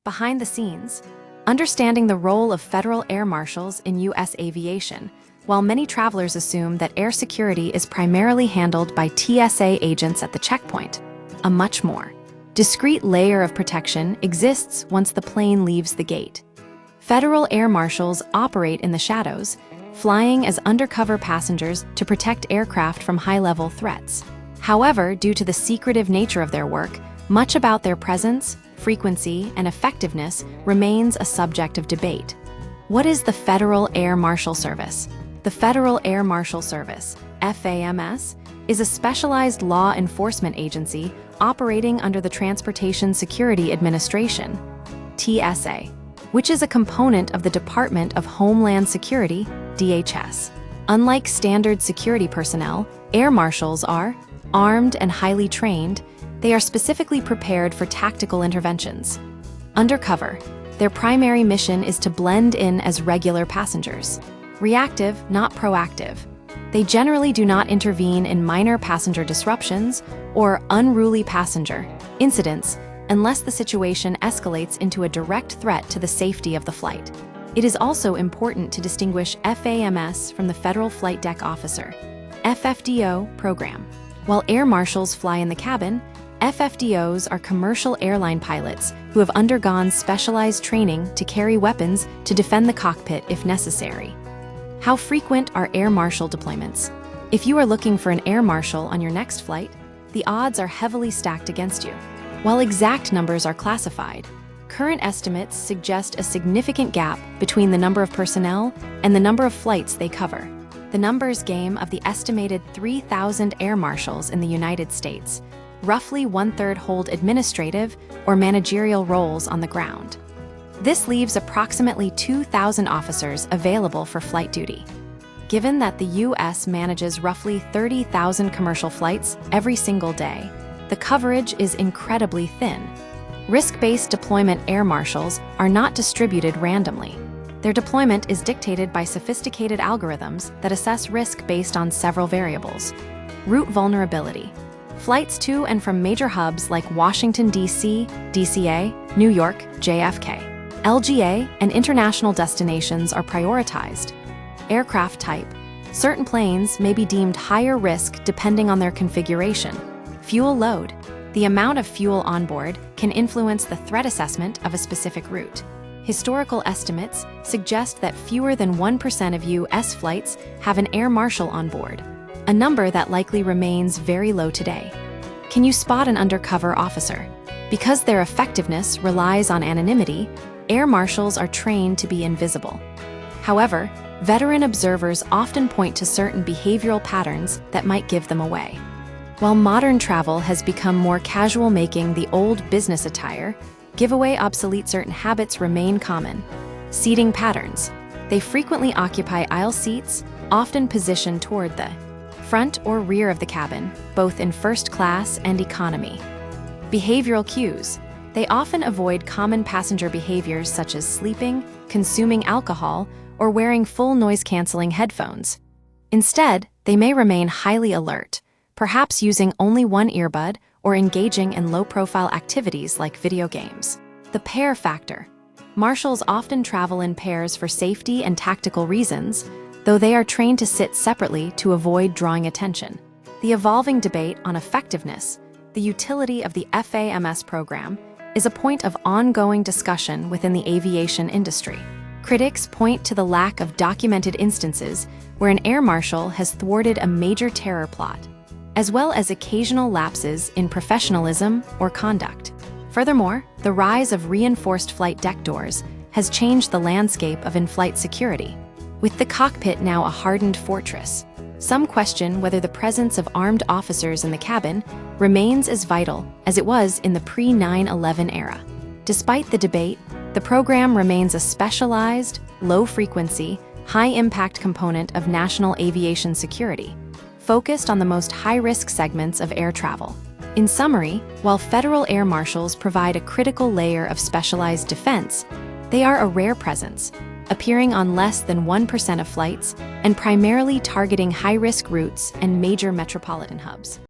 Behind the scenes, understanding the role of federal air marshals in U.S. aviation. While many travelers assume that air security is primarily handled by TSA agents at the checkpoint, a much more discreet layer of protection exists once the plane leaves the gate. Federal air marshals operate in the shadows, flying as undercover passengers to protect aircraft from high-level threats. However, due to the secretive nature of their work, much about their presence, frequency, and effectiveness remains a subject of debate. What is the Federal Air Marshal Service? The Federal Air Marshal Service, FAMS, is a specialized law enforcement agency operating under the Transportation Security Administration, TSA, which is a component of the Department of Homeland Security, DHS. Unlike standard security personnel, air marshals are armed and highly trained. They are specifically prepared for tactical interventions. Undercover, their primary mission is to blend in as regular passengers. Reactive, not proactive. They generally do not intervene in minor passenger disruptions or unruly passenger incidents unless the situation escalates into a direct threat to the safety of the flight. It is also important to distinguish FAMS from the Federal Flight Deck Officer, FFDO program. While air marshals fly in the cabin, FFDOs are commercial airline pilots who have undergone specialized training to carry weapons to defend the cockpit if necessary. How frequent are air marshal deployments? If you are looking for an air marshal on your next flight, the odds are heavily stacked against you. While exact numbers are classified, current estimates suggest a significant gap between the number of personnel and the number of flights they cover. The numbers game of the estimated 3,000 air marshals in the United States. Roughly one-third hold administrative or managerial roles on the ground. This leaves approximately 2,000 officers available for flight duty. Given that the U.S. manages roughly 30,000 commercial flights every single day, the coverage is incredibly thin. Risk-based deployment air marshals are not distributed randomly. Their deployment is dictated by sophisticated algorithms that assess risk based on several variables. Route vulnerability. Flights to and from major hubs like Washington, D.C., DCA, New York, JFK, LGA, and international destinations are prioritized. Aircraft type. Certain planes may be deemed higher risk depending on their configuration. Fuel load. The amount of fuel on board can influence the threat assessment of a specific route. Historical estimates suggest that fewer than 1% of U.S. flights have an air marshal on board, a number that likely remains very low today. Can you spot an undercover officer? Because their effectiveness relies on anonymity, air marshals are trained to be invisible. However, veteran observers often point to certain behavioral patterns that might give them away. While modern travel has become more casual, making the old business attire give away obsolete, certain habits remain common. Seating patterns. They frequently occupy aisle seats, often positioned toward the front or rear of the cabin, both in first class and economy. Behavioral cues. They often avoid common passenger behaviors such as sleeping, consuming alcohol, or wearing full noise-canceling headphones. Instead, they may remain highly alert, perhaps using only one earbud or engaging in low-profile activities like video games. The pair factor. Marshals often travel in pairs for safety and tactical reasons, though they are trained to sit separately to avoid drawing attention. The evolving debate on effectiveness, the utility of the FAMS program, is a point of ongoing discussion within the aviation industry. Critics point to the lack of documented instances where an air marshal has thwarted a major terror plot, as well as occasional lapses in professionalism or conduct. Furthermore, the rise of reinforced flight deck doors has changed the landscape of in-flight security. With the cockpit now a hardened fortress, some question whether the presence of armed officers in the cabin remains as vital as it was in the pre-9/11 era. Despite the debate, the program remains a specialized, low-frequency, high-impact component of national aviation security, focused on the most high-risk segments of air travel. In summary, while federal air marshals provide a critical layer of specialized defense, they are a rare presence, appearing on less than 1% of flights and primarily targeting high-risk routes and major metropolitan hubs.